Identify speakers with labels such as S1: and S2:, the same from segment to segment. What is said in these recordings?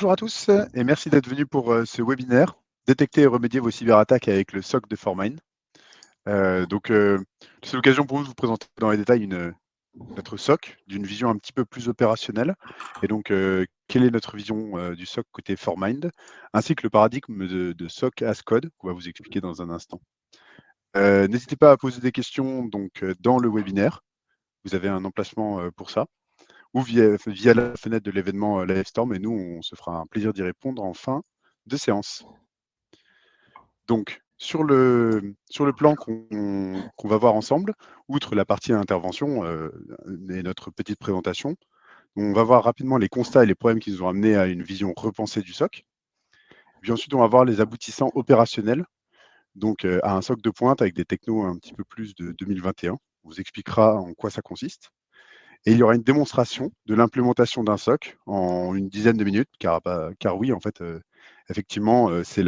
S1: Bonjour à tous et merci d'être venus pour ce webinaire Détecter et remédier vos cyberattaques avec le SOC de Formine. C'est l'occasion pour nous de vous présenter dans les détails notre SOC d'une vision un petit peu plus opérationnelle. Et donc, quelle est notre vision du SOC côté Formind, ainsi que le paradigme de SOC as code qu'on va vous expliquer dans un instant. N'hésitez pas à poser des questions dans le webinaire. Vous avez un emplacement pour ça, ou via la fenêtre de l'événement Livestorm, et nous, on se fera un plaisir d'y répondre en fin de séance. Donc, sur le plan qu'on va voir ensemble, outre la partie intervention et notre petite présentation, on va voir rapidement les constats et les problèmes qui nous ont amenés à une vision repensée du SOC. Puis ensuite, on va voir les aboutissants opérationnels, donc à un SOC de pointe avec des technos un petit peu plus de 2021. On vous expliquera en quoi ça consiste. Et il y aura une démonstration de l'implémentation d'un SOC en une dizaine de minutes, car oui, en fait, effectivement, c'est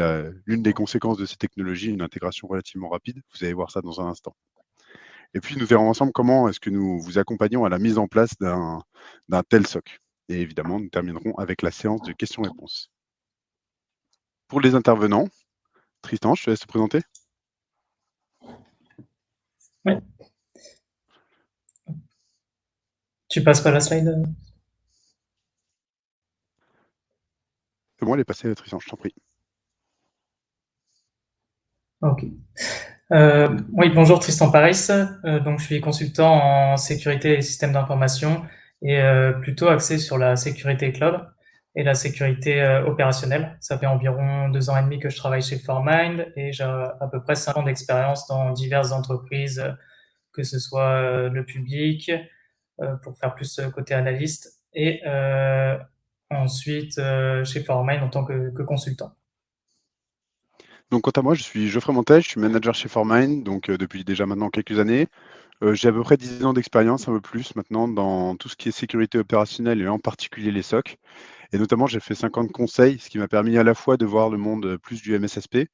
S1: l'une des conséquences de ces technologies, une intégration relativement rapide. Vous allez voir ça dans un instant. Et puis, nous verrons ensemble comment est-ce que nous vous accompagnons à la mise en place d'un tel SOC. Et évidemment, nous terminerons avec la séance de questions-réponses. Pour les intervenants, Tristan, je te laisse te présenter.
S2: Oui. Tu passes pas la slide?
S1: C'est bon, elle est passée, Tristan, je t'en prie.
S2: Ok. Oui, bonjour, Tristan Paris. Donc, je suis consultant en sécurité et système d'information et plutôt axé sur la sécurité cloud et la sécurité opérationnelle. Ça fait environ 2 ans et demi que je travaille chez Formind et j'ai à peu près 5 ans d'expérience dans diverses entreprises, que ce soit le public, pour faire plus côté analyste, et ensuite chez Formind en tant que consultant.
S1: Donc, quant à moi, je suis Geoffrey Montel, je suis manager chez Formind, donc depuis déjà maintenant quelques années. J'ai à peu près 10 ans d'expérience, un peu plus maintenant, dans tout ce qui est sécurité opérationnelle et en particulier les SOC. Et notamment, j'ai fait 5 ans de conseil, ce qui m'a permis à la fois de voir le monde plus du MSSP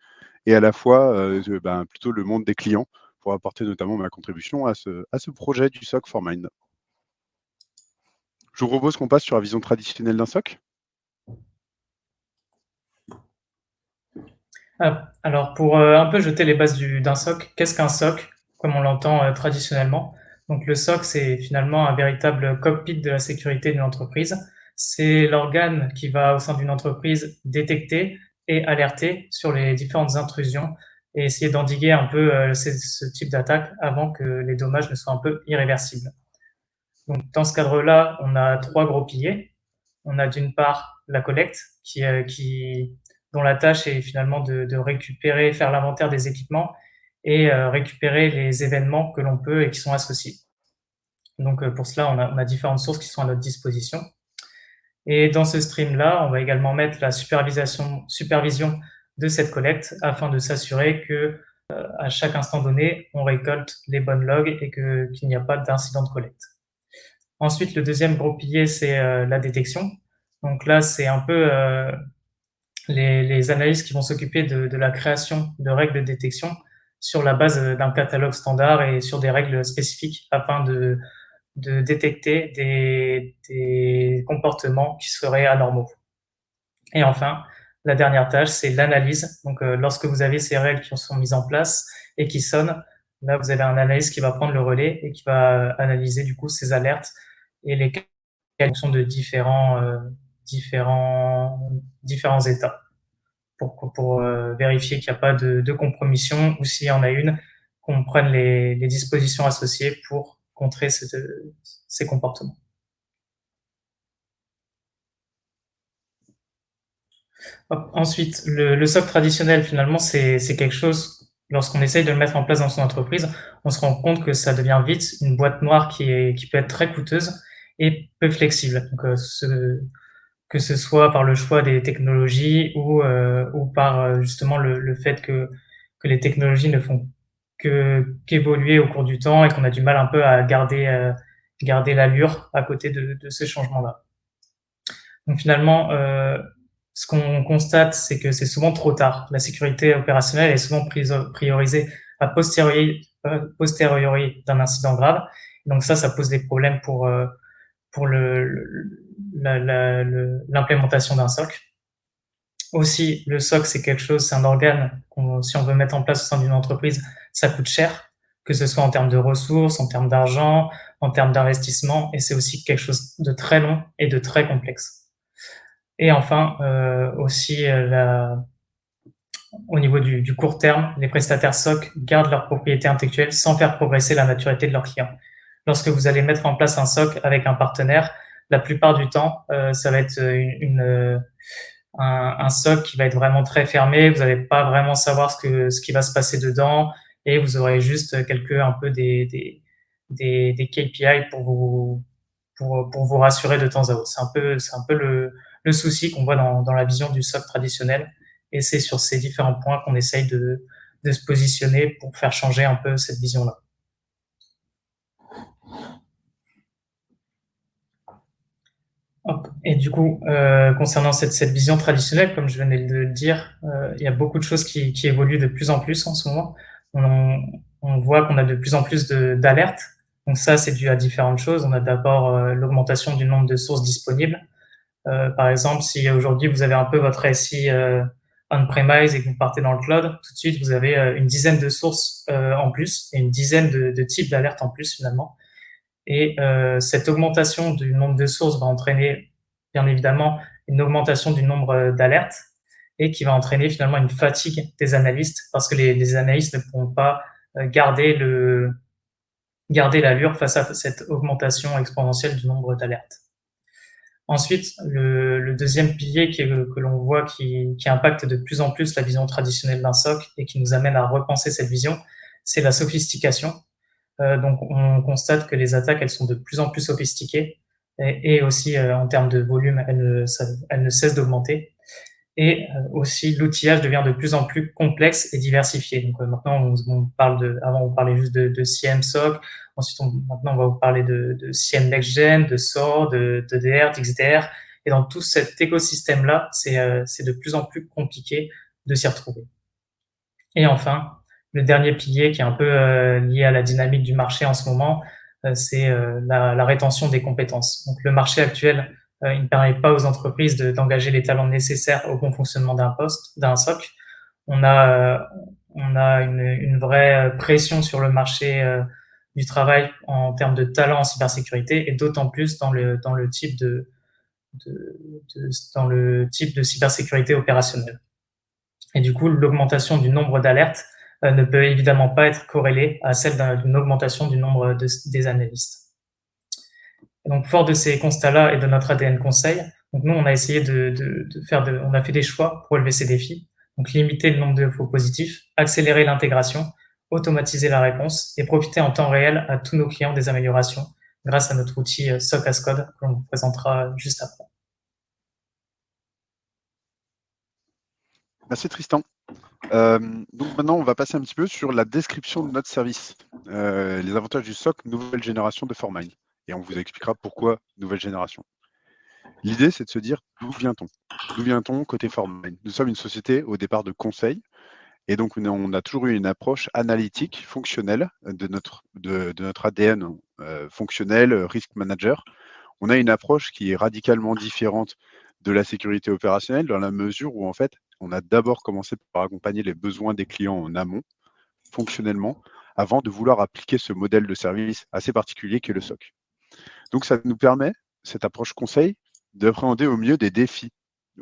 S1: et à la fois plutôt le monde des clients pour apporter notamment ma contribution à ce projet du SOC Formind. Je vous propose qu'on passe sur la vision traditionnelle d'un SOC.
S2: Alors, pour un peu jeter les bases d'un SOC, qu'est-ce qu'un SOC, comme on l'entend traditionnellement? Donc, le SOC, c'est finalement un véritable cockpit de la sécurité d'une entreprise. C'est l'organe qui va, au sein d'une entreprise, détecter et alerter sur les différentes intrusions et essayer d'endiguer un peu ce type d'attaque avant que les dommages ne soient un peu irréversibles. Donc, dans ce cadre-là, on a 3 gros piliers. On a d'une part la collecte dont la tâche est finalement de récupérer, faire l'inventaire des équipements et récupérer les événements que l'on peut et qui sont associés. Donc pour cela, on a différentes sources qui sont à notre disposition. Et dans ce stream-là, on va également mettre la supervision de cette collecte afin de s'assurer que à chaque instant donné, on récolte les bonnes logs et qu'il n'y a pas d'incident de collecte. Ensuite, le deuxième gros pilier, c'est la détection. Donc là, c'est un peu les analystes qui vont s'occuper de la création de règles de détection sur la base d'un catalogue standard et sur des règles spécifiques afin de détecter des comportements qui seraient anormaux. Et enfin, la dernière tâche, c'est l'analyse. Donc, lorsque vous avez ces règles qui sont mises en place et qui sonnent, là, vous avez un analyste qui va prendre le relais et qui va analyser du coup ces alertes et les cas en fonction de différents états pour vérifier qu'il n'y a pas de compromission, ou s'il y en a une, qu'on prenne les dispositions associées pour contrer ces comportements. Ensuite, le SOC traditionnel, finalement, c'est quelque chose, lorsqu'on essaye de le mettre en place dans son entreprise, on se rend compte que ça devient vite une boîte noire qui peut être très coûteuse et peu flexible. Donc, que ce soit par le choix des technologies ou par justement le fait que les technologies ne font qu'évoluer au cours du temps et qu'on a du mal un peu à garder l'allure à côté de ces changements-là. Donc finalement, ce qu'on constate, c'est que c'est souvent trop tard. La sécurité opérationnelle est souvent priorisée a posteriori d'un incident grave. Donc ça pose des problèmes pour l'implémentation d'un SOC. Aussi, le SOC, c'est quelque chose, c'est un organe si on veut mettre en place au sein d'une entreprise, ça coûte cher, que ce soit en termes de ressources, en termes d'argent, en termes d'investissement, et c'est aussi quelque chose de très long et de très complexe. Et enfin, aussi, au niveau du court terme, les prestataires SOC gardent leur propriété intellectuelle sans faire progresser la maturité de leurs clients. Lorsque vous allez mettre en place un SOC avec un partenaire, la plupart du temps, ça va être un SOC qui va être vraiment très fermé. Vous n'allez pas vraiment savoir ce qui va se passer dedans, et vous aurez juste un peu des KPI pour vous rassurer de temps à autre. C'est un peu le souci qu'on voit dans la vision du SOC traditionnel. Et c'est sur ces différents points qu'on essaye de se positionner pour faire changer un peu cette vision-là. Et du coup, concernant cette vision traditionnelle, comme je venais de le dire, il y a beaucoup de choses qui évoluent de plus en plus en ce moment. On voit qu'on a de plus en plus d'alertes. Donc ça, c'est dû à différentes choses. On a d'abord l'augmentation du nombre de sources disponibles. Par exemple, si aujourd'hui vous avez un peu votre SI on-premise et que vous partez dans le cloud, tout de suite vous avez une dizaine de sources en plus et une dizaine de types d'alertes en plus finalement. Et cette augmentation du nombre de sources va entraîner bien évidemment une augmentation du nombre d'alertes et qui va entraîner finalement une fatigue des analystes parce que les analystes ne pourront pas garder l'allure face à cette augmentation exponentielle du nombre d'alertes. Ensuite, le deuxième pilier que l'on voit qui impacte de plus en plus la vision traditionnelle d'un SOC et qui nous amène à repenser cette vision, c'est la sophistication. Donc, on constate que les attaques, elles sont de plus en plus sophistiquées et aussi en termes de volume, elles ne cessent d'augmenter. Et aussi, l'outillage devient de plus en plus complexe et diversifié. Donc maintenant, avant on parlait juste de CM SOC. Ensuite, maintenant, on va vous parler de CM Next Gen, de SOAR, de DR, d'XDR. Et dans tout cet écosystème-là, c'est de plus en plus compliqué de s'y retrouver. Et enfin, le dernier pilier qui est un peu lié à la dynamique du marché en ce moment, c'est la rétention des compétences. Donc le marché actuel, il ne permet pas aux entreprises d'engager les talents nécessaires au bon fonctionnement d'un SOC. On a une vraie pression sur le marché du travail en termes de talent en cybersécurité et d'autant plus dans le type dans le type de cybersécurité opérationnelle. Et du coup, l'augmentation du nombre d'alertes ne peut évidemment pas être corrélée à celle d'une augmentation du nombre des analystes. Et donc, fort de ces constats-là et de notre ADN conseil, donc nous, on a essayé on a fait des choix pour relever ces défis. Donc, limiter le nombre de faux positifs, accélérer l'intégration, automatiser la réponse et profiter en temps réel à tous nos clients des améliorations grâce à notre outil SOC as Code que l'on vous présentera juste après.
S1: Merci Tristan. Donc maintenant, on va passer un petit peu sur la description de notre service, les avantages du SOC nouvelle génération de Formine. Et on vous expliquera pourquoi nouvelle génération. L'idée, c'est de se dire d'où vient-on? D'où vient-on côté Formine? Nous sommes une société au départ de conseil, et donc on a toujours eu une approche analytique, fonctionnelle de notre ADN fonctionnel, risk manager. On a une approche qui est radicalement différente de la sécurité opérationnelle dans la mesure où en fait, on a d'abord commencé par accompagner les besoins des clients en amont, fonctionnellement, avant de vouloir appliquer ce modèle de service assez particulier qu'est le SOC. Donc ça nous permet, cette approche conseil, d'appréhender au mieux des défis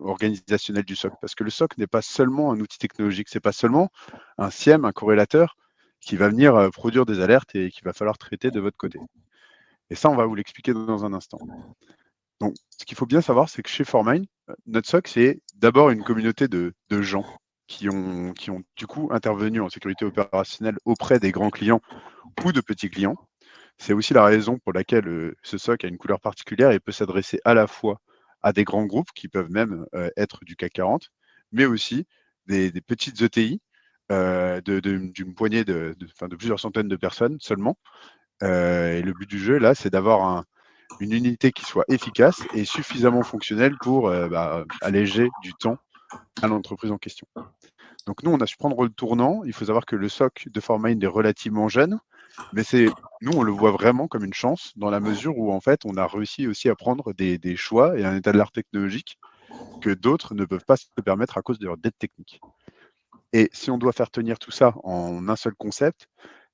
S1: organisationnels du SOC. Parce que le SOC n'est pas seulement un outil technologique, c'est pas seulement un SIEM, un corrélateur qui va venir produire des alertes et qu'il va falloir traiter de votre côté. Et ça, on va vous l'expliquer dans un instant. Donc, ce qu'il faut bien savoir, c'est que chez Formine, notre SOC, c'est d'abord une communauté de gens qui ont du coup intervenu en sécurité opérationnelle auprès des grands clients ou de petits clients. C'est aussi la raison pour laquelle ce SOC a une couleur particulière et peut s'adresser à la fois à des grands groupes qui peuvent même être du CAC 40, mais aussi des petites ETI d'une poignée de plusieurs centaines de personnes seulement. Et le but du jeu, là, c'est d'avoir une unité qui soit efficace et suffisamment fonctionnelle pour alléger du temps à l'entreprise en question. Donc nous, on a su prendre le tournant. Il faut savoir que le SOC de Formine est relativement jeune, mais nous, on le voit vraiment comme une chance dans la mesure où, en fait, on a réussi aussi à prendre des choix et un état de l'art technologique que d'autres ne peuvent pas se permettre à cause de leur dette technique. Et si on doit faire tenir tout ça en un seul concept,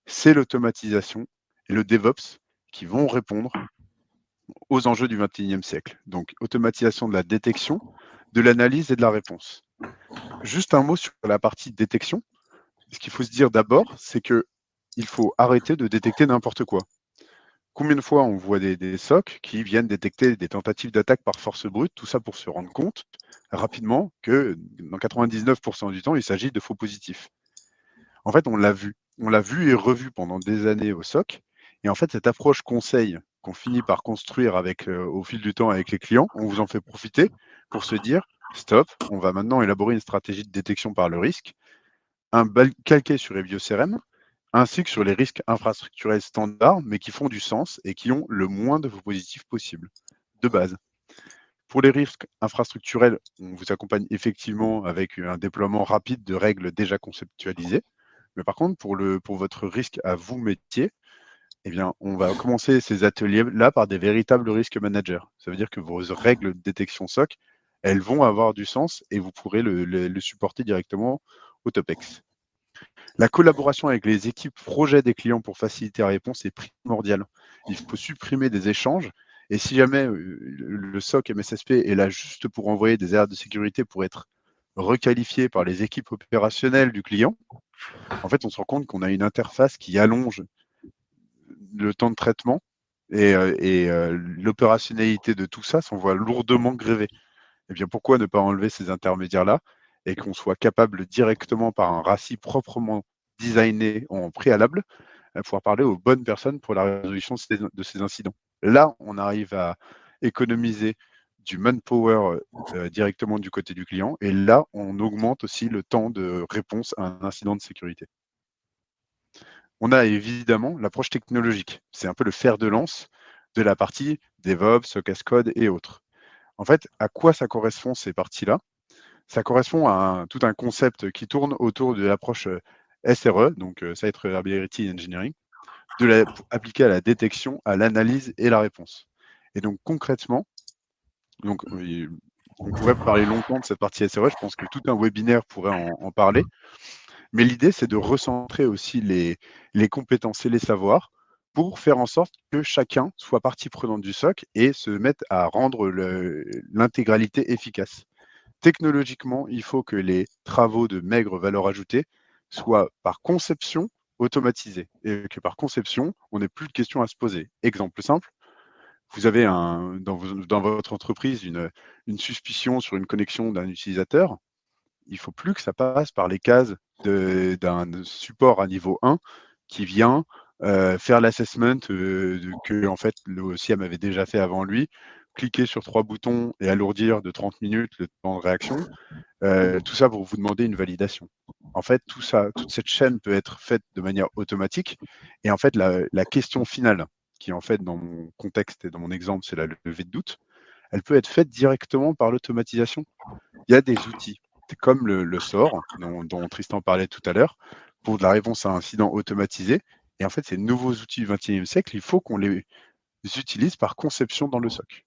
S1: c'est l'automatisation et le DevOps qui vont répondre aux enjeux du XXIe siècle. Donc, automatisation de la détection, de l'analyse et de la réponse. Juste un mot sur la partie détection. Ce qu'il faut se dire d'abord, c'est qu'il faut arrêter de détecter n'importe quoi. Combien de fois on voit des SOC qui viennent détecter des tentatives d'attaque par force brute, tout ça pour se rendre compte rapidement que dans 99% du temps, il s'agit de faux positifs. En fait, on l'a vu. On l'a vu et revu pendant des années au SOC. Et en fait, cette approche conseil qu'on finit par construire au fil du temps avec les clients, on vous en fait profiter pour se dire, stop, on va maintenant élaborer une stratégie de détection par le risque, calqué sur Evio CRM, ainsi que sur les risques infrastructurels standards, mais qui font du sens et qui ont le moins de faux positifs possible, de base. Pour les risques infrastructurels, on vous accompagne effectivement avec un déploiement rapide de règles déjà conceptualisées. Mais par contre, pour votre risque à vous métier, eh bien, on va commencer ces ateliers-là par des véritables risques managers. Ça veut dire que vos règles de détection SOC, elles vont avoir du sens et vous pourrez le supporter directement au TOPEX. La collaboration avec les équipes projet des clients pour faciliter la réponse est primordiale. Il faut supprimer des échanges et si jamais le SOC MSSP est là juste pour envoyer des alertes de sécurité pour être requalifié par les équipes opérationnelles du client, en fait, on se rend compte qu'on a une interface qui allonge le temps de traitement et l'opérationnalité de tout ça s'en voit lourdement grévée. Eh bien, pourquoi ne pas enlever ces intermédiaires-là et qu'on soit capable directement par un RACI proprement designé en préalable à pouvoir parler aux bonnes personnes pour la résolution de ces incidents. Là, on arrive à économiser du manpower directement du côté du client et là, on augmente aussi le temps de réponse à un incident de sécurité. On a évidemment l'approche technologique. C'est un peu le fer de lance de la partie DevOps, SOC as Code et autres. En fait, à quoi ça correspond ces parties-là? Ça correspond à tout un concept qui tourne autour de l'approche SRE, donc Site Reliability Engineering, appliquée à la détection, à l'analyse et la réponse. Et donc concrètement, on pourrait parler longtemps de cette partie SRE, je pense que tout un webinaire pourrait en parler, mais l'idée c'est de recentrer aussi les compétences et les savoirs pour faire en sorte que chacun soit partie prenante du SOC et se mette à rendre l'intégralité efficace. Technologiquement, il faut que les travaux de maigre valeur ajoutée soient par conception automatisés et que par conception, on n'ait plus de questions à se poser. Exemple simple, vous avez dans votre entreprise une suspicion sur une connexion d'un utilisateur. Il ne faut plus que ça passe par les cases d'un support à niveau 1 qui vient faire l'assessment que en fait, le CIEM avait déjà fait avant lui, cliquer sur 3 boutons et alourdir de 30 minutes le temps de réaction. Tout ça pour vous demander une validation. En fait, toute cette chaîne peut être faite de manière automatique. Et en fait, la question finale, qui en fait, dans mon contexte et dans mon exemple, c'est la levée de doute, elle peut être faite directement par l'automatisation. Il y a des outils, comme le SOR, dont Tristan parlait tout à l'heure, pour de la réponse à un incident automatisé. Et en fait, ces nouveaux outils du XXIe siècle, il faut qu'on les utilise par conception dans le SOC.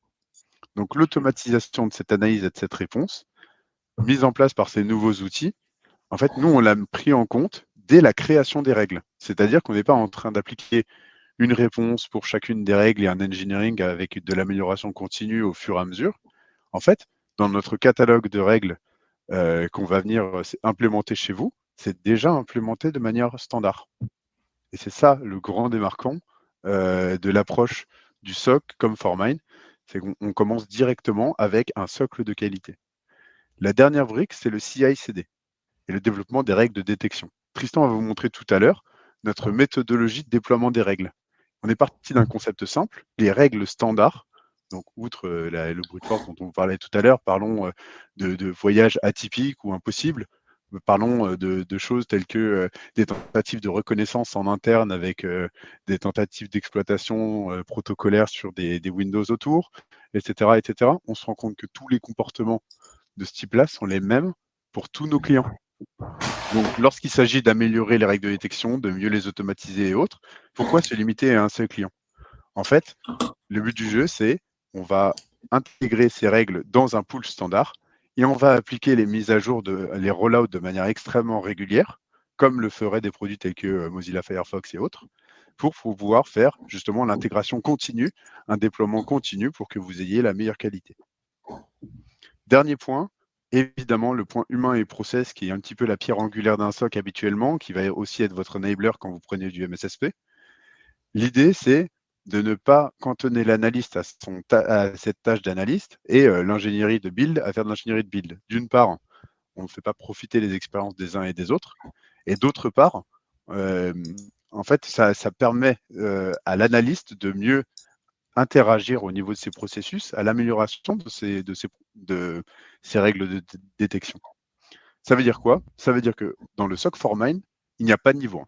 S1: Donc, l'automatisation de cette analyse et de cette réponse, mise en place par ces nouveaux outils, en fait, nous, on l'a pris en compte dès la création des règles. C'est-à-dire qu'on n'est pas en train d'appliquer une réponse pour chacune des règles et un engineering avec de l'amélioration continue au fur et à mesure. En fait, dans notre catalogue de règles qu'on va venir implémenter chez vous, c'est déjà implémenté de manière standard. Et c'est ça le grand démarquant de l'approche du SOC comme Formine, c'est qu'on commence directement avec un socle de qualité. La dernière brique, c'est le CI/CD et le développement des règles de détection. Tristan va vous montrer tout à l'heure notre méthodologie de déploiement des règles. On est parti d'un concept simple, les règles standards. Donc, outre le brute force dont on parlait tout à l'heure, parlons de voyages atypiques ou impossibles. Parlons de choses telles que des tentatives de reconnaissance en interne avec des tentatives d'exploitation protocolaires sur des Windows autour, etc., etc. On se rend compte que tous les comportements de ce type-là sont les mêmes pour tous nos clients. Donc, lorsqu'il s'agit d'améliorer les règles de détection, de mieux les automatiser et autres, pourquoi se limiter à un seul client? En fait, le but du jeu, c'est on va intégrer ces règles dans un pool standard et on va appliquer les mises à jour, les rollouts de manière extrêmement régulière, comme le feraient des produits tels que Mozilla Firefox et autres, pour pouvoir faire justement l'intégration continue, un déploiement continu pour que vous ayez la meilleure qualité. Dernier point, évidemment, le point humain et process, qui est un petit peu la pierre angulaire d'un SOC habituellement, qui va aussi être votre enabler quand vous prenez du MSSP. L'idée, c'est de ne pas cantonner l'analyste à cette tâche d'analyste et l'ingénierie de build à faire de l'ingénierie de build. D'une part, on ne fait pas profiter les expériences des uns et des autres. Et d'autre part, en fait, ça permet à l'analyste de mieux interagir au niveau de ses processus à l'amélioration de ces règles de détection. Ça veut dire quoi? Ça veut dire que dans le SOC 4 Mine, il n'y a pas de niveau 1.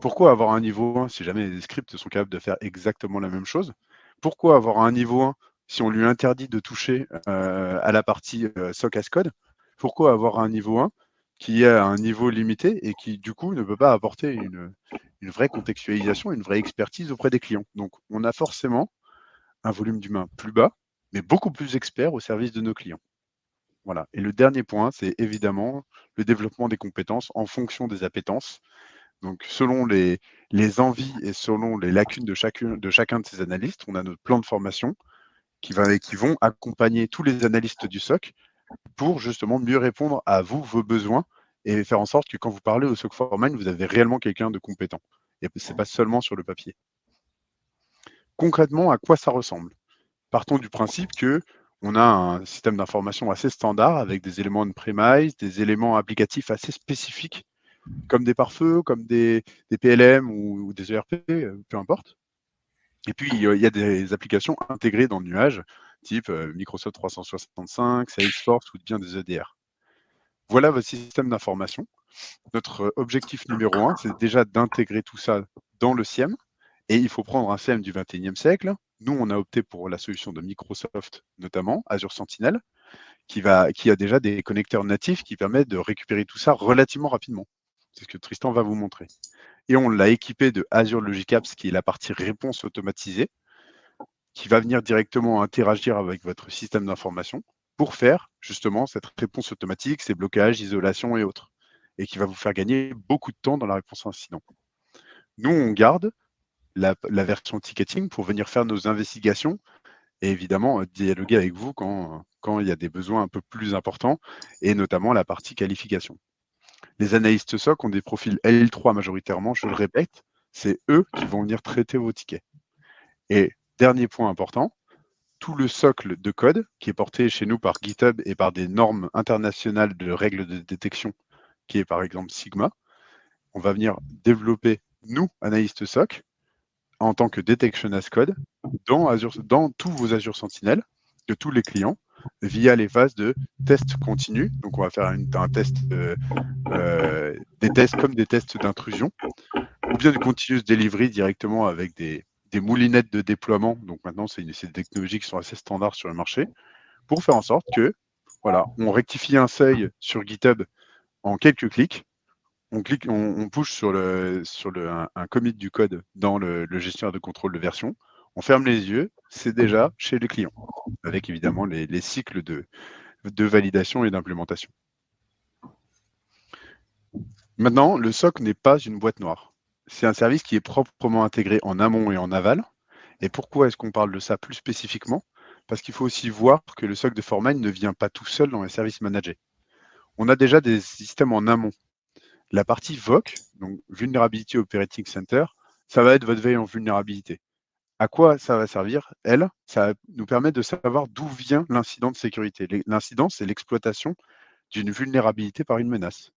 S1: Pourquoi avoir un niveau 1 si jamais les scripts sont capables de faire exactement la même chose? Pourquoi avoir un niveau 1 si on lui interdit de toucher à la partie SOC as code? Pourquoi avoir un niveau 1 qui est à un niveau limité et qui du coup ne peut pas apporter une vraie contextualisation, une vraie expertise auprès des clients? Donc on a forcément un volume d'humains plus bas, mais beaucoup plus experts au service de nos clients. Voilà. Et le dernier point, c'est évidemment le développement des compétences en fonction des appétences. Donc, selon les envies et selon les lacunes de chacun de ces analystes, on a notre plan de formation qui vont accompagner tous les analystes du SOC pour justement mieux répondre à vous, vos besoins et faire en sorte que quand vous parlez au SOC Foreman, vous avez réellement quelqu'un de compétent. Et ce n'est pas seulement sur le papier. Concrètement, à quoi ça ressemble? Partons du principe que on a un système d'information assez standard avec des éléments on-premise, des éléments applicatifs assez spécifiques, comme des pare-feux, comme des PLM ou des ERP, peu importe. Et puis, il y a des applications intégrées dans le nuage, type Microsoft 365, Salesforce ou bien des EDR. Voilà votre système d'information. Notre objectif numéro 1, c'est déjà d'intégrer tout ça dans le SIEM. Et il faut prendre un SIEM du 21e siècle. Nous, on a opté pour la solution de Microsoft, notamment Azure Sentinel, qui a déjà des connecteurs natifs qui permettent de récupérer tout ça relativement rapidement. C'est ce que Tristan va vous montrer. Et on l'a équipé de Azure Logic Apps, qui est la partie réponse automatisée, qui va venir directement interagir avec votre système d'information pour faire justement cette réponse automatique, ces blocages, isolation et autres, et qui va vous faire gagner beaucoup de temps dans la réponse à incident. Nous, on garde la version ticketing pour venir faire nos investigations et évidemment dialoguer avec vous quand il y a des besoins un peu plus importants, et notamment la partie qualification. Les analystes SOC ont des profils L3 majoritairement, je le répète, c'est eux qui vont venir traiter vos tickets. Et dernier point important, tout le socle de code qui est porté chez nous par GitHub et par des normes internationales de règles de détection, qui est par exemple Sigma, on va venir développer, nous, analystes SOC, en tant que detection as code, dans tous vos Azure Sentinel, de tous les clients, via les phases de test continu. Donc, on va faire un test, des tests comme des tests d'intrusion, ou bien du continuous delivery directement avec des moulinettes de déploiement. Donc, maintenant, c'est des technologies qui sont assez standards sur le marché, pour faire en sorte que, voilà, on rectifie un seuil sur GitHub en quelques clics. On push sur un commit du code dans le gestionnaire de contrôle de version. On ferme les yeux, c'est déjà chez le client, avec évidemment les cycles de validation et d'implémentation. Maintenant, le SOC n'est pas une boîte noire. C'est un service qui est proprement intégré en amont et en aval. Et pourquoi est-ce qu'on parle de ça plus spécifiquement? Parce qu'il faut aussi voir que le SOC de Foreman ne vient pas tout seul dans les services managés. On a déjà des systèmes en amont. La partie VOC, donc Vulnerability Operating Center, ça va être votre veille en vulnérabilité. À quoi ça va servir? Ça va nous permettre de savoir d'où vient l'incident de sécurité. L'incident, c'est l'exploitation d'une vulnérabilité par une menace.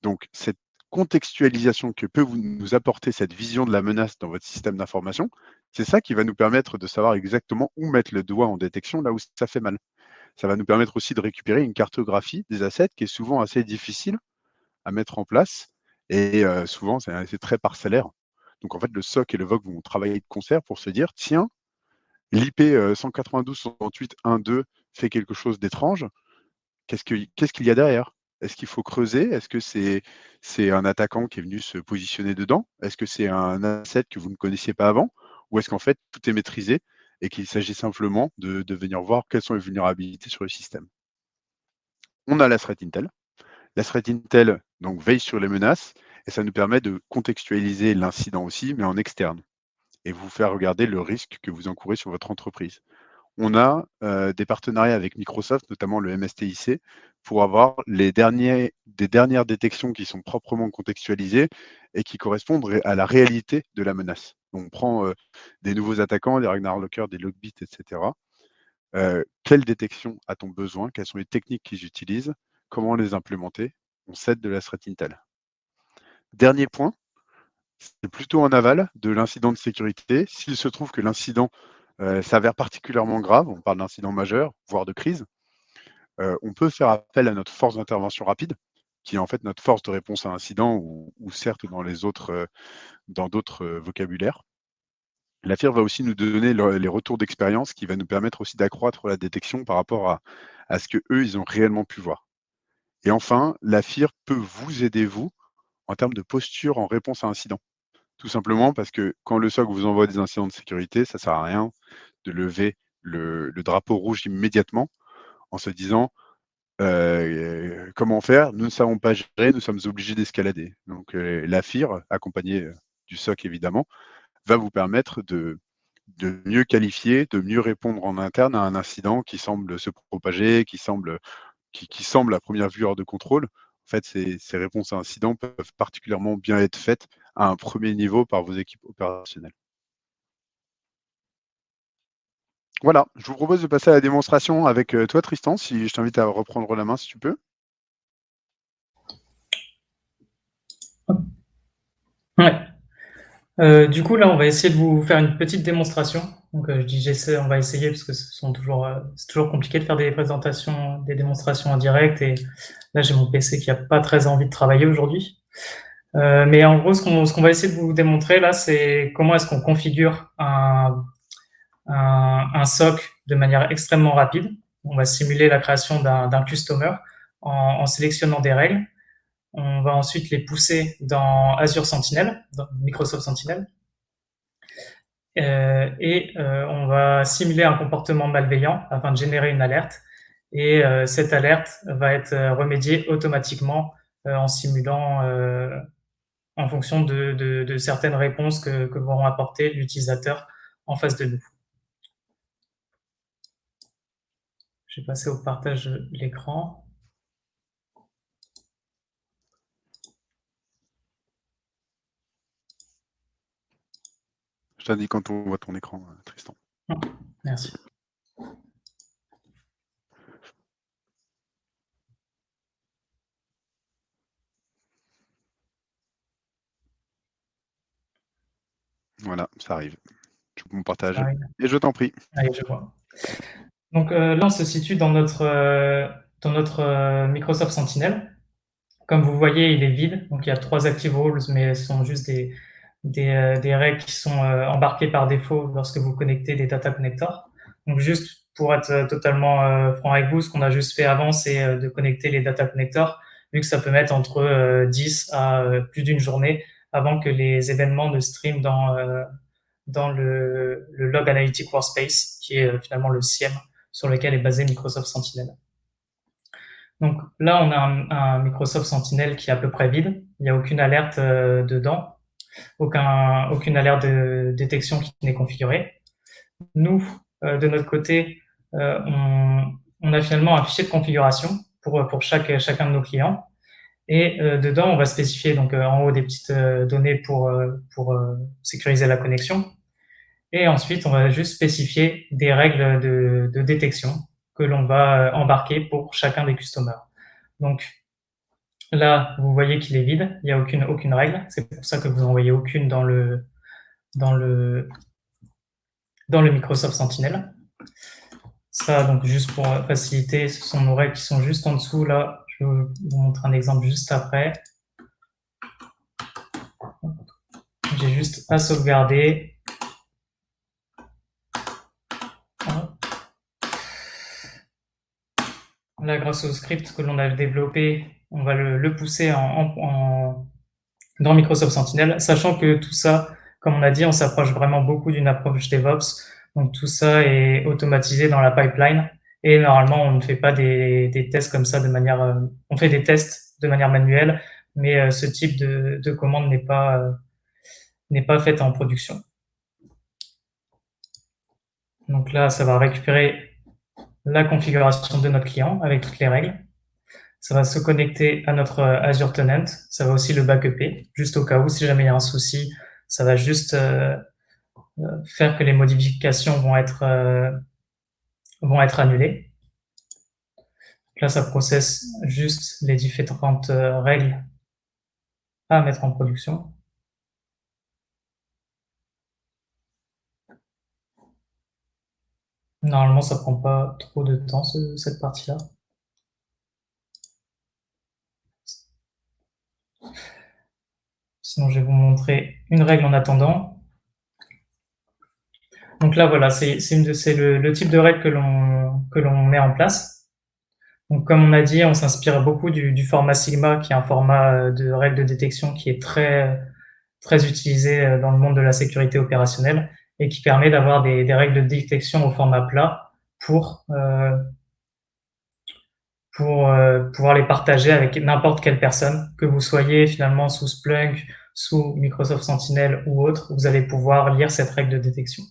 S1: Donc, cette contextualisation que peut nous apporter cette vision de la menace dans votre système d'information, c'est ça qui va nous permettre de savoir exactement où mettre le doigt en détection là où ça fait mal. Ça va nous permettre aussi de récupérer une cartographie des assets qui est souvent assez difficile à mettre en place et souvent c'est très parcellaire. Donc en fait, le SOC et le VOC vont travailler de concert pour se dire tiens, l'IP 192.168.1.2 fait quelque chose d'étrange. Qu'est-ce qu'il y a derrière? Est-ce qu'il faut creuser? Est-ce que c'est un attaquant qui est venu se positionner dedans? Est-ce que c'est un asset que vous ne connaissiez pas avant? Ou est-ce qu'en fait tout est maîtrisé et qu'il s'agit simplement de venir voir quelles sont les vulnérabilités sur le système? On a la threat intel. La threat intel donc, veille sur les menaces et ça nous permet de contextualiser l'incident aussi, mais en externe et vous faire regarder le risque que vous encourez sur votre entreprise. On a des partenariats avec Microsoft, notamment le MSTIC, pour avoir des dernières détections qui sont proprement contextualisées et qui correspondent à la réalité de la menace. On prend des nouveaux attaquants, des Ragnarloker, des Logbit, etc. Quelle détection a-t-on besoin? Quelles sont les techniques qu'ils utilisent? Comment les implémenter? On s'aide de la threat intel. Dernier point, c'est plutôt en aval de l'incident de sécurité. S'il se trouve que l'incident s'avère particulièrement grave, on parle d'incident majeur, voire de crise, on peut faire appel à notre force d'intervention rapide, qui est en fait notre force de réponse à incident ou certes dans d'autres vocabulaires. La FIR va aussi nous donner les retours d'expérience qui va nous permettre aussi d'accroître la détection par rapport à ce qu'eux, ils ont réellement pu voir. Et enfin, la FIR peut vous aider, vous, en termes de posture en réponse à incident. Tout simplement parce que quand le SOC vous envoie des incidents de sécurité, ça ne sert à rien de lever le drapeau rouge immédiatement en se disant comment faire? Nous ne savons pas gérer, nous sommes obligés d'escalader. Donc la FIR, accompagnée du SOC évidemment, va vous permettre de mieux qualifier, de mieux répondre en interne à un incident qui semble se propager, qui semble à première vue hors de contrôle. En fait, ces réponses à incidents peuvent particulièrement bien être faites à un premier niveau par vos équipes opérationnelles. Voilà, je vous propose de passer à la démonstration avec toi, Tristan, si je t'invite à reprendre la main si tu peux.
S2: Ouais. Du coup, là, on va essayer de vous faire une petite démonstration. Donc, je dis j'essaie, on va essayer parce que c'est toujours compliqué de faire des présentations, des démonstrations en direct. Et là, j'ai mon PC qui a pas très envie de travailler aujourd'hui. Mais en gros, ce qu'on va essayer de vous démontrer là, c'est comment est-ce qu'on configure un SOC de manière extrêmement rapide. On va simuler la création d'un customer en sélectionnant des règles. On va ensuite les pousser dans Azure Sentinel, dans Microsoft Sentinel. On va simuler un comportement malveillant afin de générer une alerte. Et cette alerte va être remédiée automatiquement en simulant en fonction de certaines réponses que vont apporter l'utilisateur en face de nous. Je vais passer au partage de l'écran.
S1: Je t'indique quand on voit ton écran, Tristan.
S2: Merci.
S1: Voilà, ça arrive. Je coupe mon partage
S2: Ça arrive.
S1: et je t'en prie.
S2: Allez, je vois. Donc là, on se situe dans notre Microsoft Sentinel. Comme vous voyez, il est vide. Donc il y a 3 active roles, mais ce sont juste des règles qui sont embarquées par défaut lorsque vous connectez des data connectors. Donc juste pour être totalement franc avec vous, ce qu'on a juste fait avant, c'est de connecter les data connectors, vu que ça peut mettre entre 10 à plus d'une journée avant que les événements ne streament dans le Log Analytic Workspace, qui est finalement le SIEM sur lequel est basé Microsoft Sentinel. Donc là, on a un Microsoft Sentinel qui est à peu près vide. Il n'y a aucune alerte dedans, aucune alerte de détection qui n'est configurée. Nous, de notre côté, on a finalement un fichier de configuration pour chacun de nos clients. Et dedans, on va spécifier donc en haut des petites données pour sécuriser la connexion. Et ensuite, on va juste spécifier des règles de détection que l'on va embarquer pour chacun des customers. Donc là, vous voyez qu'il est vide, il n'y a aucune règle. C'est pour ça que vous n'en voyez aucune dans le Microsoft Sentinel. Ça, donc juste pour faciliter, ce sont nos règles qui sont juste en dessous. Là, je vais vous montrer un exemple juste après. J'ai juste à sauvegarder. Là, grâce au script que l'on a développé, on va le pousser dans Microsoft Sentinel, sachant que tout ça, comme on a dit, on s'approche vraiment beaucoup d'une approche DevOps. Donc tout ça est automatisé dans la pipeline Et normalement, on ne fait pas des tests comme ça de manière, on fait des tests de manière manuelle, mais ce type de commande n'est pas faite en production. Donc là, ça va récupérer la configuration de notre client avec toutes les règles. Ça va se connecter à notre Azure Tenant. Ça va aussi le backuper, juste au cas où, si jamais il y a un souci, ça va juste faire que les modifications vont être annulées. Donc là, ça processe juste les différentes règles à mettre en production. Normalement, ça prend pas trop de temps, cette partie-là. Sinon, je vais vous montrer une règle en attendant. Donc là, voilà, c'est le type de règle que l'on met en place. Donc, comme on a dit, on s'inspire beaucoup du format Sigma, qui est un format de règle de détection qui est très utilisé dans le monde de la sécurité opérationnelle et qui permet d'avoir des règles de détection au format plat pour pouvoir les partager avec n'importe quelle personne, que vous soyez finalement sous Splunk, sous Microsoft Sentinel ou autre, vous allez pouvoir lire cette règle de détection.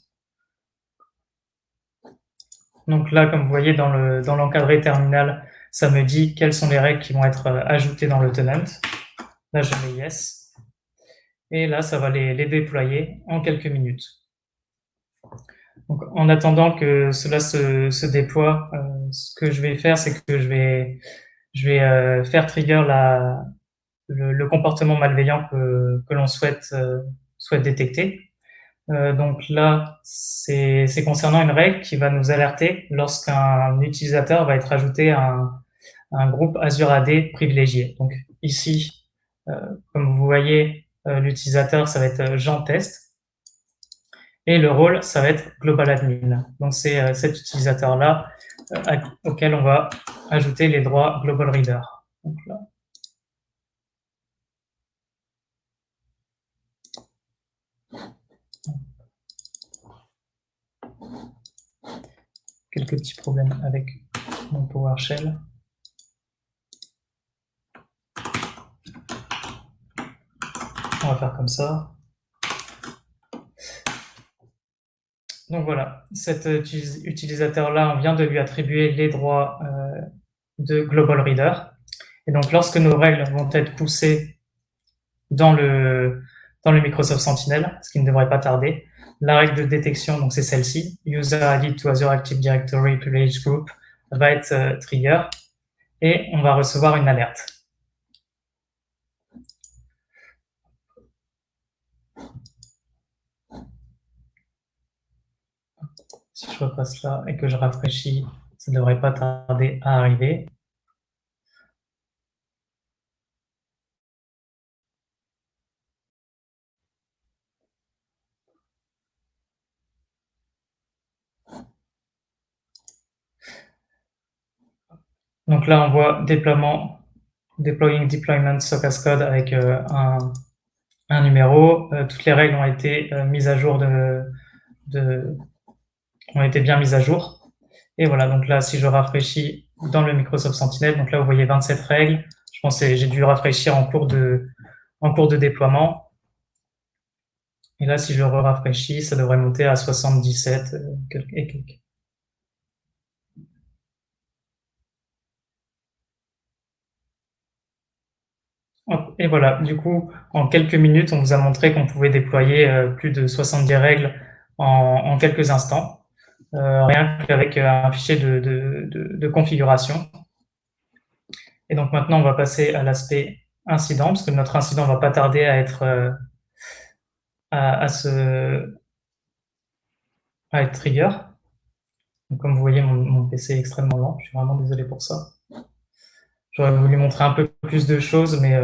S2: Donc là, comme vous voyez dans l'encadré terminal, ça me dit quelles sont les règles qui vont être ajoutées dans le tenant. Là, je mets yes. Et là, ça va les déployer en quelques minutes. Donc, en attendant que cela se déploie, ce que je vais faire, c'est que je vais faire trigger le comportement malveillant que l'on souhaite détecter. Donc là, c'est concernant une règle qui va nous alerter lorsqu'un utilisateur va être ajouté à un groupe Azure AD privilégié. Donc ici, comme vous voyez, l'utilisateur, ça va être Jean Test. Et le rôle, ça va être Global Admin. Donc c'est cet utilisateur-là auquel on va ajouter les droits Global Reader. Donc là, quelques petits problèmes avec mon PowerShell. On va faire comme ça. Donc voilà, cet utilisateur-là, on vient de lui attribuer les droits de Global Reader. Et donc lorsque nos règles vont être poussées dans le Microsoft Sentinel, ce qui ne devrait pas tarder, la règle de détection, donc c'est celle-ci, User ID to Azure Active Directory Privilege Group, va être trigger et on va recevoir une alerte. Si je repasse là et que je rafraîchis, ça ne devrait pas tarder à arriver. Donc là, on voit deployment SOC as code avec un numéro. Toutes les règles ont été mises à jour ont été bien mises à jour. Et voilà, donc là, si je rafraîchis dans le Microsoft Sentinel, donc là, vous voyez 27 règles. Je pense que j'ai dû rafraîchir en cours de déploiement. Et là, si je rafraîchis, ça devrait monter à 77 et quelques. Et voilà, du coup, en quelques minutes, on vous a montré qu'on pouvait déployer plus de 70 règles en quelques instants, rien qu'avec un fichier de configuration. Et donc maintenant, on va passer à l'aspect incident, parce que notre incident ne va pas tarder à être à trigger. Donc, comme vous voyez, mon PC est extrêmement lent. Je suis vraiment désolé pour ça. J'aurais voulu montrer un peu plus de choses, mais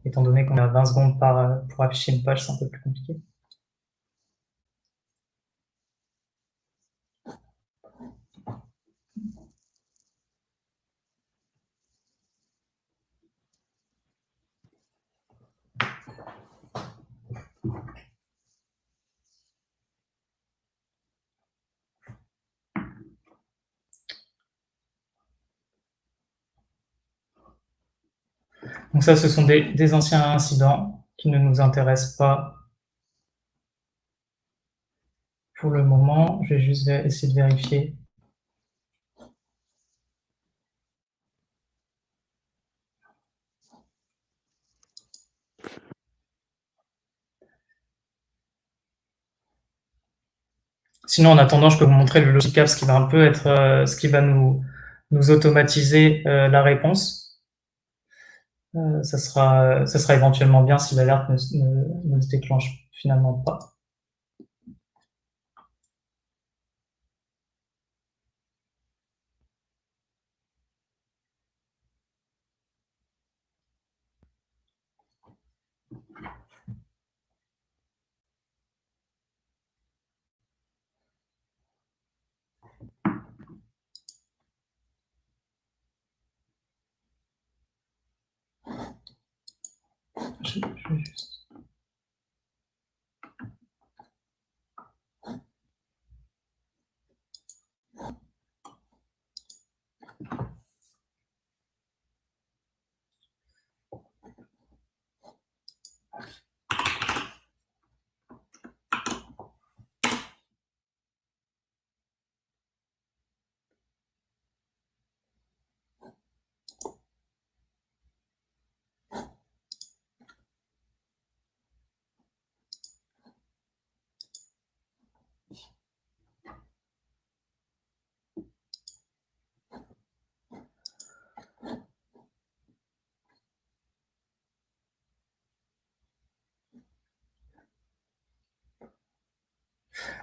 S2: étant donné qu'on a 20 secondes pour afficher une page, c'est un peu plus compliqué. Donc ça, ce sont des anciens incidents qui ne nous intéressent pas pour le moment. Je vais juste essayer de vérifier. Sinon, en attendant, je peux vous montrer le Logicap, qui va un peu être ce qui va nous automatiser la réponse. Ça sera éventuellement bien si l'alerte ne se déclenche finalement pas. Je vais juste...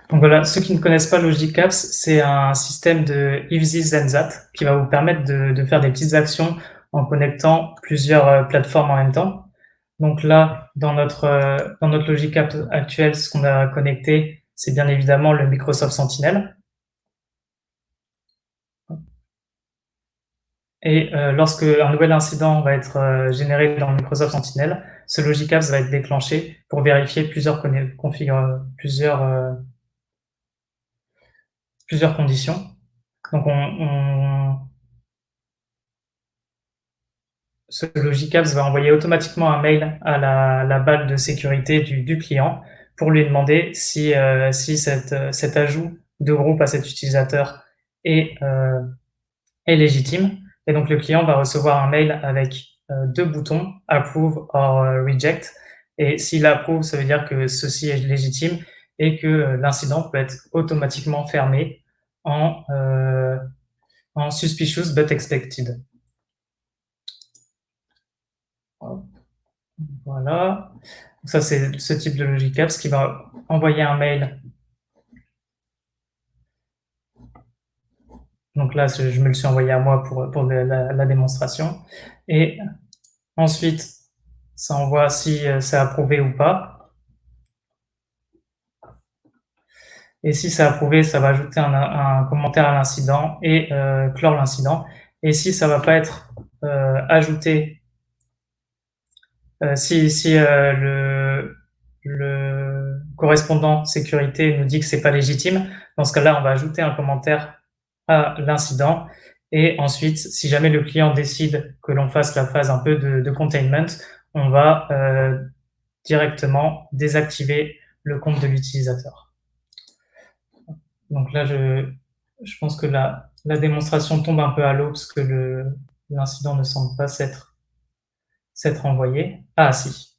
S2: Donc voilà, ceux qui ne connaissent pas Logicapps, c'est un système de if this then that qui va vous permettre de faire des petites actions en connectant plusieurs plateformes en même temps. Donc là, dans notre Logicapps actuel, ce qu'on a connecté, c'est bien évidemment le Microsoft Sentinel. Et lorsque un nouvel incident va être généré dans Microsoft Sentinel, ce Logicapps va être déclenché pour vérifier plusieurs conditions. Donc ce Logicapps va envoyer automatiquement un mail à la balle de sécurité du client pour lui demander si cet ajout de groupe à cet utilisateur est légitime. Et donc le client va recevoir un mail avec deux boutons, Approve or Reject. Et s'il approuve, ça veut dire que ceci est légitime et que l'incident peut être automatiquement fermé en Suspicious but Expected. Voilà. Ça, c'est ce type de Logicapps qui va envoyer un mail. Donc là, je me le suis envoyé à moi pour la démonstration. Et ensuite, ça envoie si c'est approuvé ou pas. Et si c'est approuvé, ça va ajouter un commentaire à l'incident et clore l'incident. Et si ça ne va pas être ajouté, si le correspondant sécurité nous dit que c'est pas légitime, dans ce cas-là, on va ajouter un commentaire à l'incident. Et ensuite, si jamais le client décide que l'on fasse la phase un peu de containment, on va directement désactiver le compte de l'utilisateur. Donc là, je pense que la démonstration tombe un peu à l'eau parce que l'incident ne semble pas s'être envoyé. Ah si.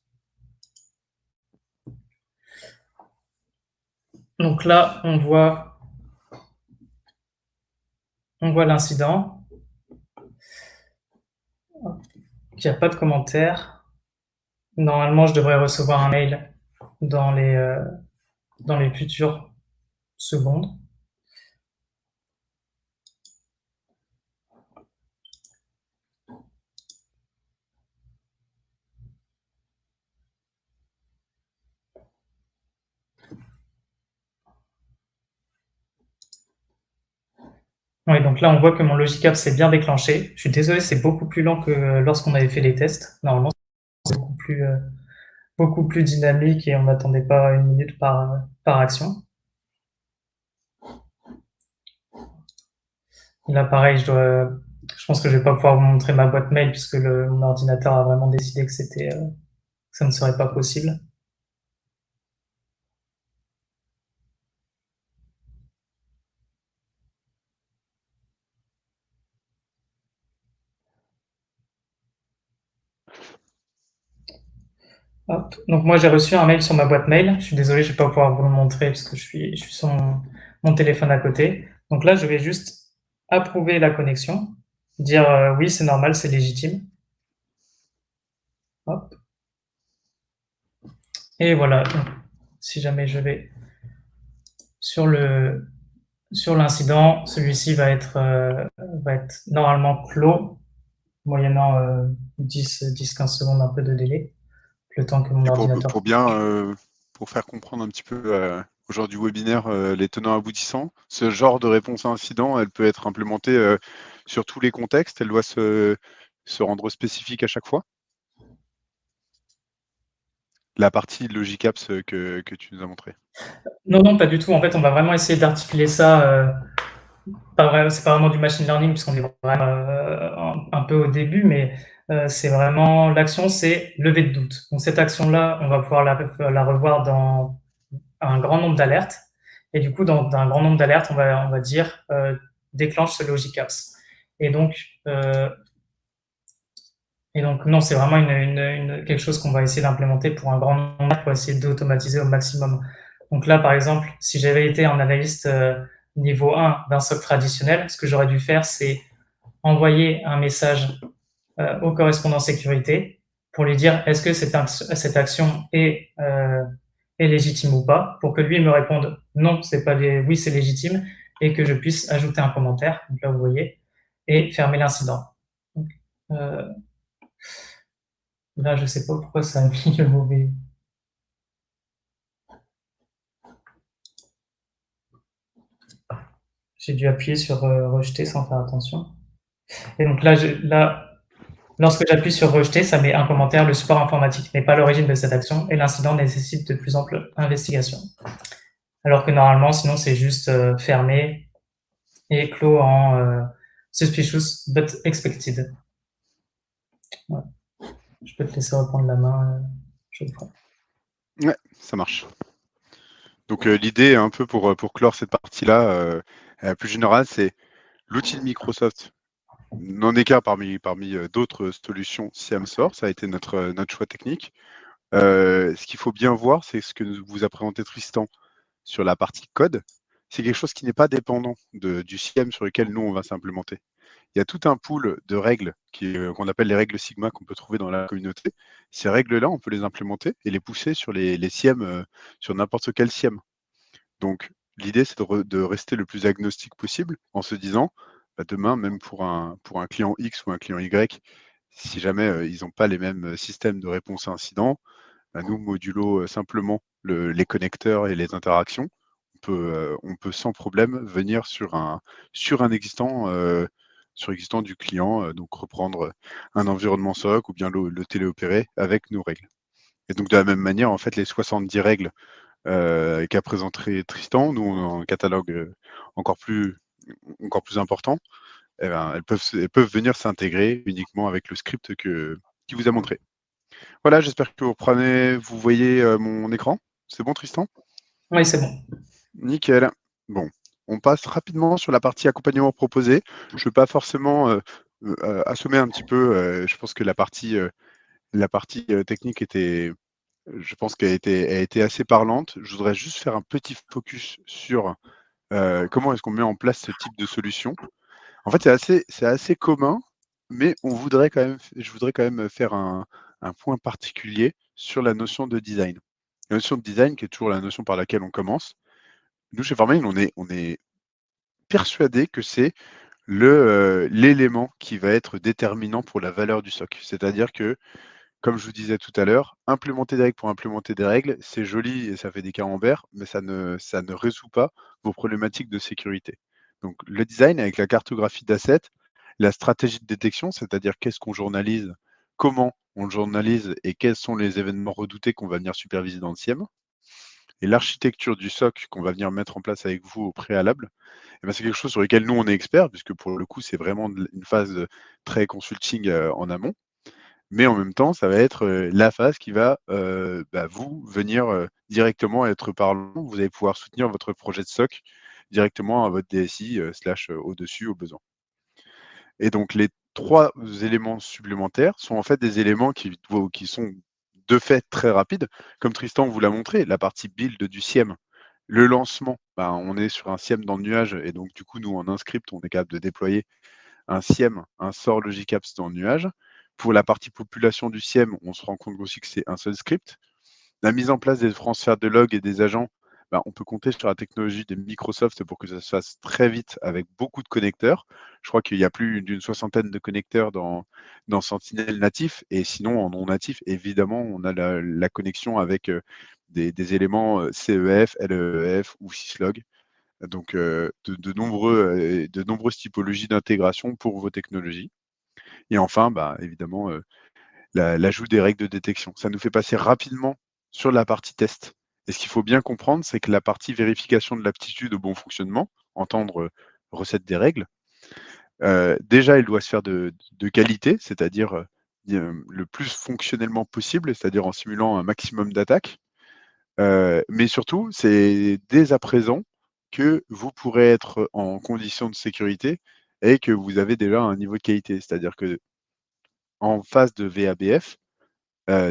S2: Donc là, on voit l'incident. Il n'y a pas de commentaire. Normalement, je devrais recevoir un mail dans les futures secondes. Oui, donc là, on voit que mon Logicapps s'est bien déclenché. Je suis désolé, c'est beaucoup plus lent que lorsqu'on avait fait les tests. Normalement, c'est beaucoup plus dynamique et on n'attendait pas une minute par action. Là, pareil, je Je pense que je vais pas pouvoir vous montrer ma boîte mail puisque mon ordinateur a vraiment décidé que ça ne serait pas possible. Hop. Donc moi j'ai reçu un mail sur ma boîte mail. Je suis désolé, je vais pas pouvoir vous le montrer parce que je suis sur mon téléphone à côté. Donc là, je vais juste approuver la connexion, dire oui, c'est normal, c'est légitime. Hop. Et voilà. Donc, si jamais je vais sur l'incident, celui-ci va être normalement clos, moyennant 10-15 secondes, un peu de délai, le temps que mon
S1: Et
S2: ordinateur.
S1: pour bien, pour faire comprendre un petit peu au genre du webinaire les tenants aboutissants, ce genre de réponse à incident, elle peut être implémentée sur tous les contextes, elle doit se rendre spécifique à chaque fois. La partie Logic Apps que tu nous as montré.
S2: Non, non, pas du tout. En fait, on va vraiment essayer d'articuler ça. C'est pas vraiment du machine learning puisqu'on est vraiment un peu au début, mais c'est vraiment l'action, c'est lever de doute. Donc cette action-là, on va pouvoir la revoir dans un grand nombre d'alertes. Et du coup, dans un grand nombre d'alertes, on va dire déclenche ce logic apps. Et donc, euh, non, c'est vraiment quelque chose qu'on va essayer d'implémenter pour un grand nombre, pour essayer d'automatiser au maximum. Donc là, par exemple, si j'avais été un analyste niveau 1 d'un SOC traditionnel, ce que j'aurais dû faire, c'est envoyer un message au correspondant sécurité pour lui dire est-ce que cette action est légitime ou pas, pour que lui me réponde non, c'est pas oui, c'est légitime, et que je puisse ajouter un commentaire, donc là vous voyez, et fermer l'incident. Donc, euh, là, je sais pas pourquoi ça a mis le mauvais. J'ai dû appuyer sur rejeter sans faire attention. Et donc là, lorsque j'appuie sur rejeter, ça met un commentaire. Le support informatique n'est pas l'origine de cette action et l'incident nécessite de plus ample investigation. Alors que normalement, sinon, c'est juste fermé et clos en suspicious but expected. Ouais. Je peux te laisser reprendre la main, je le ferai.
S1: Ouais, ça marche. Donc l'idée, un peu pour clore cette partie-là, plus générale, c'est l'outil de Microsoft n'en est qu'un parmi d'autres solutions SIEM Source, ça a été notre choix technique. Ce qu'il faut bien voir, c'est ce que vous a présenté Tristan sur la partie code. C'est quelque chose qui n'est pas dépendant du SIEM sur lequel nous, on va s'implémenter. Il y a tout un pool de règles qu'on appelle les règles Sigma qu'on peut trouver dans la communauté. Ces règles-là, on peut les implémenter et les pousser sur les SIEM, sur n'importe quel SIEM. Donc, l'idée, c'est de rester le plus agnostique possible en se disant, bah, demain, même pour un client X ou un client Y, si jamais ils n'ont pas les mêmes systèmes de réponse à incident, bah, nous, modulo simplement les connecteurs et les interactions, on peut sans problème venir sur un existant, sur existant du client, donc reprendre un environnement SOC ou bien le téléopérer avec nos règles. Et donc de la même manière, en fait, les 70 règles qu'a présenté Tristan, nous on a un catalogue encore plus important, eh ben, elles peuvent venir s'intégrer uniquement avec le script qui vous a montré. Voilà, j'espère que vous voyez mon écran. C'est bon, Tristan?
S2: Oui, c'est bon.
S1: Nickel. Bon, on passe rapidement sur la partie accompagnement proposé. Je ne veux pas forcément assommer un petit peu. Je pense que la partie technique était, je pense qu'elle a été assez parlante. Je voudrais juste faire un petit focus sur comment est-ce qu'on met en place ce type de solution. En fait, c'est assez commun, mais je voudrais quand même faire un point particulier sur la notion de design. La notion de design, qui est toujours la notion par laquelle on commence. Nous, chez Formane, on est persuadé que c'est l'élément qui va être déterminant pour la valeur du SOC. C'est-à-dire que, comme je vous disais tout à l'heure, implémenter des règles pour implémenter des règles, c'est joli et ça fait des camemberts, mais ça ne résout pas vos problématiques de sécurité. Donc, le design avec la cartographie d'assets, la stratégie de détection, c'est-à-dire qu'est-ce qu'on journalise, comment on le journalise et quels sont les événements redoutés qu'on va venir superviser dans le SIEM. et l'architecture du SOC qu'on va venir mettre en place avec vous au préalable, eh ben, c'est quelque chose sur lequel nous, on est experts, puisque pour le coup, c'est vraiment une phase très consulting en amont. Mais en même temps, ça va être la phase qui va vous venir directement être parlant. Vous allez pouvoir soutenir votre projet de SOC directement à votre DSI slash au-dessus au besoin. Et donc les 3 éléments supplémentaires sont en fait des éléments qui sont de fait très rapides. Comme Tristan vous l'a montré, la partie build du SIEM, le lancement, on est sur un SIEM dans le nuage et donc du coup, nous, en un script, on est capable de déployer un SIEM, un sort Logic Apps dans le nuage. Pour la partie population du SIEM, on se rend compte aussi que c'est un seul script. La mise en place des transferts de logs et des agents, on peut compter sur la technologie de Microsoft pour que ça se fasse très vite avec beaucoup de connecteurs. Je crois qu'il y a plus d'une soixantaine de connecteurs dans Sentinel natif. Et sinon, en non natif, évidemment, on a la connexion avec des éléments CEF, LEF ou syslog. Donc, de nombreuses typologies d'intégration pour vos technologies. Et enfin, évidemment, l'ajout des règles de détection. Ça nous fait passer rapidement sur la partie test. Et ce qu'il faut bien comprendre, c'est que la partie vérification de l'aptitude au bon fonctionnement, entendre recette des règles, déjà, elle doit se faire de qualité, c'est-à-dire le plus fonctionnellement possible, c'est-à-dire en simulant un maximum d'attaques. Mais surtout, c'est dès à présent que vous pourrez être en condition de sécurité et que vous avez déjà un niveau de qualité. C'est-à-dire que en phase de VABF,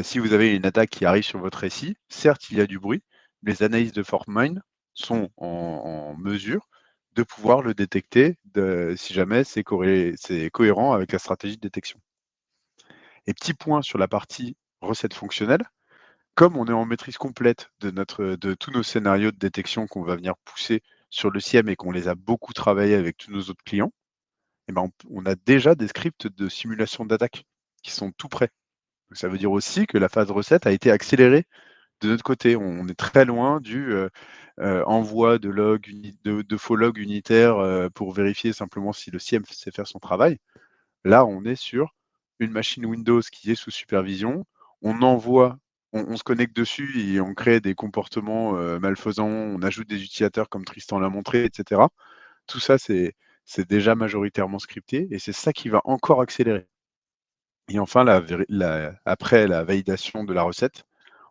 S1: si vous avez une attaque qui arrive sur votre SI, certes, il y a du bruit, mais les analyses de Fortmine sont en mesure de pouvoir le détecter si jamais c'est cohérent avec la stratégie de détection. Et petit point sur la partie recette fonctionnelle, comme on est en maîtrise complète de tous nos scénarios de détection qu'on va venir pousser sur le SIEM et qu'on les a beaucoup travaillés avec tous nos autres clients, on a déjà des scripts de simulation d'attaque qui sont tout prêts. Donc, ça veut dire aussi que la phase recette a été accélérée de notre côté. On est très loin du envoi de faux logs unitaires pour vérifier simplement si le SIEM sait faire son travail. Là, on est sur une machine Windows qui est sous supervision. On envoie, on se connecte dessus et on crée des comportements malfaisants. On ajoute des utilisateurs comme Tristan l'a montré, etc. Tout ça, c'est déjà majoritairement scripté et c'est ça qui va encore accélérer. Et enfin, après la validation de la recette,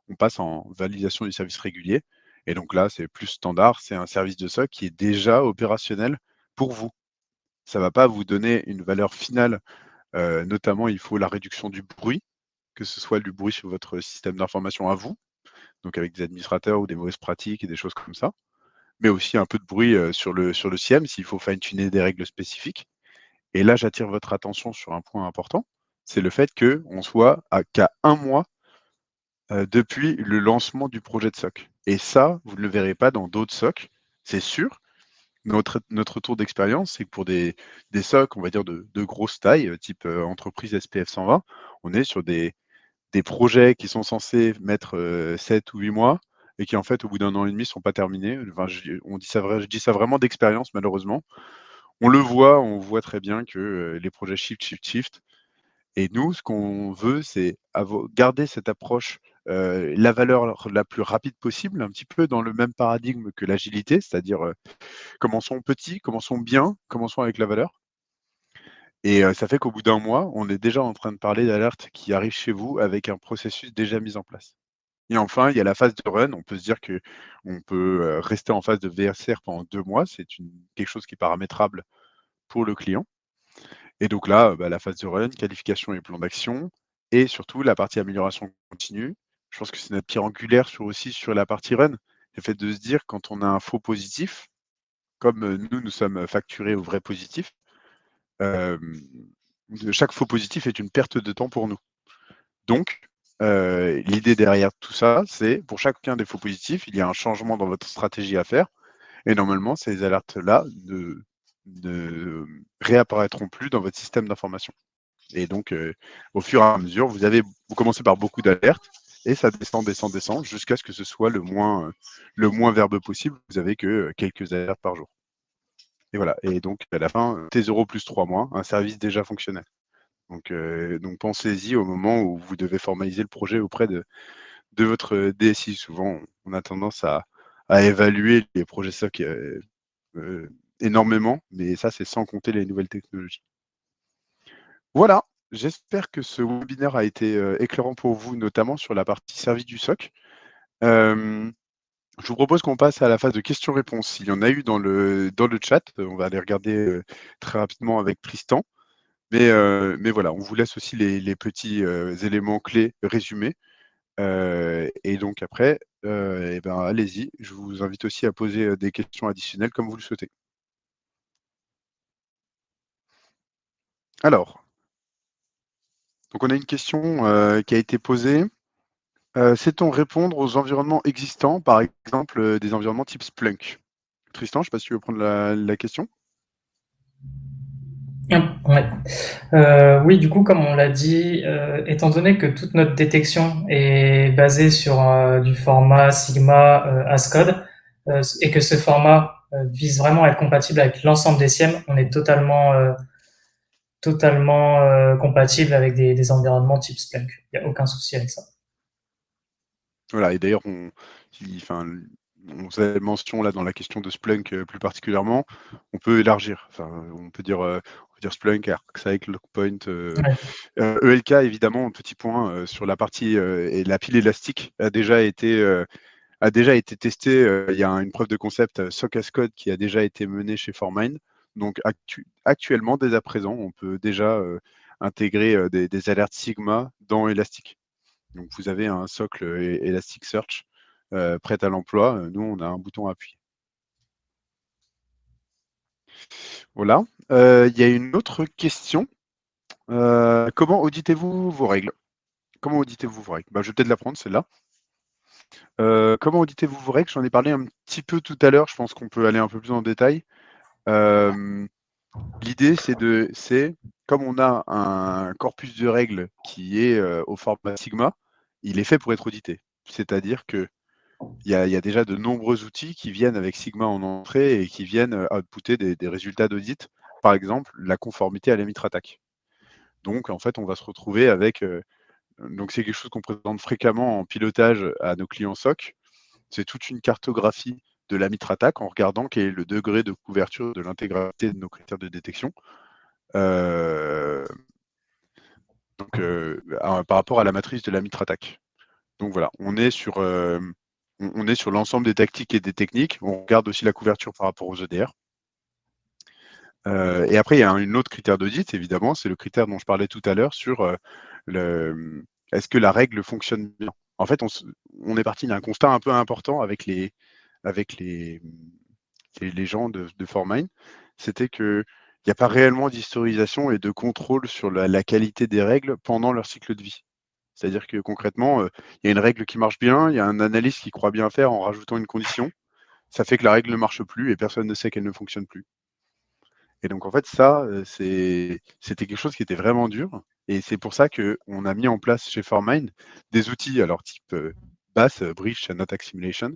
S1: on passe en validation du service régulier. Et donc là, c'est plus standard, c'est un service de SOC qui est déjà opérationnel pour vous. Ça ne va pas vous donner une valeur finale. Notamment, il faut la réduction du bruit, que ce soit du bruit sur votre système d'information à vous, donc avec des administrateurs ou des mauvaises pratiques et des choses comme ça, mais aussi un peu de bruit sur le SIEM s'il faut fine-tuner des règles spécifiques. Et là, j'attire votre attention sur un point important, c'est le fait qu'on soit qu'à 1 mois depuis le lancement du projet de SOC. Et ça, vous ne le verrez pas dans d'autres SOC, c'est sûr. Notre tour d'expérience, c'est que pour des SOC, on va dire de grosse taille, type entreprise SPF 120, on est sur des projets qui sont censés mettre 7 ou 8 mois et qui en fait au bout d'un an et demi sont pas terminés. Enfin, je dis ça vraiment d'expérience malheureusement. On voit très bien que les projets shift. Et nous, ce qu'on veut, c'est garder cette approche, la valeur la plus rapide possible, un petit peu dans le même paradigme que l'agilité, c'est-à-dire commençons petit, commençons bien, commençons avec la valeur. Et ça fait qu'au bout d'un mois, on est déjà en train de parler d'alertes qui arrivent chez vous avec un processus déjà mis en place. Et enfin, il y a la phase de run. On peut se dire qu'on peut rester en phase de VSR pendant 2 mois. C'est quelque chose qui est paramétrable pour le client. Et donc là, la phase de run, qualification et plan d'action, et surtout la partie amélioration continue. Je pense que c'est notre pierre angulaire aussi sur la partie run. Le fait de se dire quand on a un faux positif, comme nous sommes facturés au vrai positif, hem, chaque faux positif est une perte de temps pour nous. Donc, l'idée derrière tout ça, c'est pour chacun des faux positifs, il y a un changement dans votre stratégie à faire et normalement ces alertes-là ne réapparaîtront plus dans votre système d'information. Et donc, au fur et à mesure, vous commencez par beaucoup d'alertes et ça descend jusqu'à ce que ce soit le moins verbeux possible. Vous avez que quelques alertes par jour. Et voilà. Et donc, à la fin, T0 plus 3 mois, un service déjà fonctionnel. Donc pensez-y au moment où vous devez formaliser le projet auprès de votre DSI. Souvent, on a tendance à évaluer les projets SOC énormément, mais ça, c'est sans compter les nouvelles technologies. Voilà, j'espère que ce webinaire a été éclairant pour vous, notamment sur la partie service du SOC. Je vous propose qu'on passe à la phase de questions-réponses. Il y en a eu dans le chat, on va les regarder très rapidement avec Tristan. Mais voilà, on vous laisse aussi les petits éléments clés résumés. Et donc après, eh ben, allez-y. Je vous invite aussi à poser des questions additionnelles comme vous le souhaitez. Alors, donc on a une question qui a été posée. Sait-on répondre aux environnements existants, par exemple des environnements type Splunk? Tristan, je ne sais pas si tu veux prendre la question.
S2: Ouais. Oui, du coup, comme on l'a dit, étant donné que toute notre détection est basée sur du format Sigma ASCODE et que ce format vise vraiment à être compatible avec l'ensemble des SIEM, on est totalement compatible avec des environnements type Splunk. Il n'y a aucun souci avec ça.
S1: Voilà, et d'ailleurs, on faisait mention là dans la question de Splunk plus particulièrement, on peut élargir. Enfin, on peut dire Splunk, ArcSight, Logpoint,
S2: Ouais.
S1: ELK évidemment, un petit point sur la partie et la pile élastique a déjà été testée. Il y a une preuve de concept SOC as Code qui a déjà été menée chez Formind. Donc actuellement, dès à présent, on peut déjà intégrer des alertes Sigma dans Elastic. Donc vous avez un socle Elasticsearch prêt à l'emploi. Nous, on a un bouton à appuyer. Voilà. Il y a une autre question. Comment auditez-vous vos règles? Comment auditez-vous vos règles? Je vais peut-être la prendre, celle-là. Comment auditez-vous vos règles? J'en ai parlé un petit peu tout à l'heure. Je pense qu'on peut aller un peu plus en détail. L'idée, c'est comme on a un corpus de règles qui est au format Sigma, il est fait pour être audité. C'est-à-dire que il y a déjà de nombreux outils qui viennent avec Sigma en entrée et qui viennent outputter des résultats d'audit. Par exemple, la conformité à la mitre-attaque. Donc, en fait, on va se retrouver avec. Donc, c'est quelque chose qu'on présente fréquemment en pilotage à nos clients SOC. C'est toute une cartographie de la mitre-attaque en regardant quel est le degré de couverture de l'intégralité de nos critères de détection. Donc, par rapport à la matrice de la mitre-attaque. Donc voilà, on est sur l'ensemble des tactiques et des techniques. On regarde aussi la couverture par rapport aux EDR. Et après, il y a une autre critère d'audit, évidemment, c'est le critère dont je parlais tout à l'heure sur est-ce que la règle fonctionne bien. En fait, on est parti d'un constat un peu important avec les gens de Formine, c'était qu'il n'y a pas réellement d'historisation et de contrôle sur la qualité des règles pendant leur cycle de vie. C'est-à-dire que concrètement, il y a une règle qui marche bien, il y a un analyste qui croit bien faire en rajoutant une condition. Ça fait que la règle ne marche plus et personne ne sait qu'elle ne fonctionne plus. Et donc en fait, ça, c'était quelque chose qui était vraiment dur. Et c'est pour ça qu'on a mis en place chez Formind des outils, alors type BAS, Breach and Attack Simulation,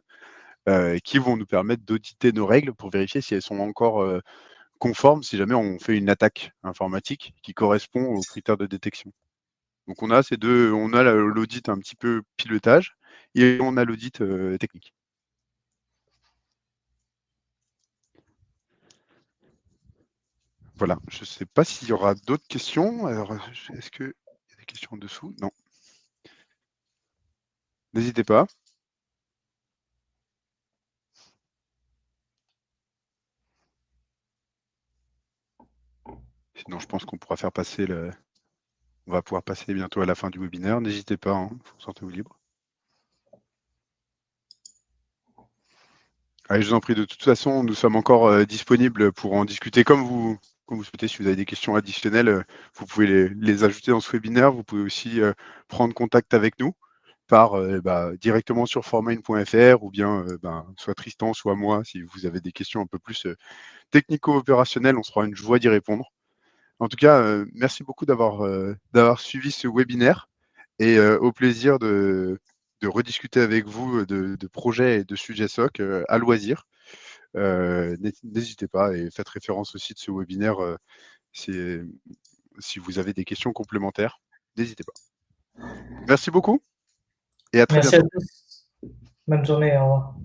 S1: qui vont nous permettre d'auditer nos règles pour vérifier si elles sont encore conformes si jamais on fait une attaque informatique qui correspond aux critères de détection. Donc on a ces deux, on a l'audit un petit peu pilotage et on a l'audit technique. Voilà, je ne sais pas s'il y aura d'autres questions. Alors, est-ce qu'il y a des questions en dessous? Non. N'hésitez pas. Sinon, je pense qu'on pourra faire passer on va pouvoir passer bientôt à la fin du webinaire. N'hésitez pas, hein, sentez-vous libre. Allez, je vous en prie, de toute façon, nous sommes encore disponibles pour en discuter comme vous souhaitez. Si vous avez des questions additionnelles, vous pouvez les ajouter dans ce webinaire. Vous pouvez aussi prendre contact avec nous par directement sur formine.fr ou bien soit Tristan, soit moi, si vous avez des questions un peu plus technico-opérationnelles, on sera une joie d'y répondre. En tout cas, merci beaucoup d'avoir suivi ce webinaire et au plaisir de rediscuter avec vous de projets et de sujets SOC à loisir. N'hésitez pas et faites référence aussi de ce webinaire si vous avez des questions complémentaires. N'hésitez pas. Merci beaucoup et à très
S2: Merci à
S1: bientôt.
S2: tous. Bonne journée. Au revoir.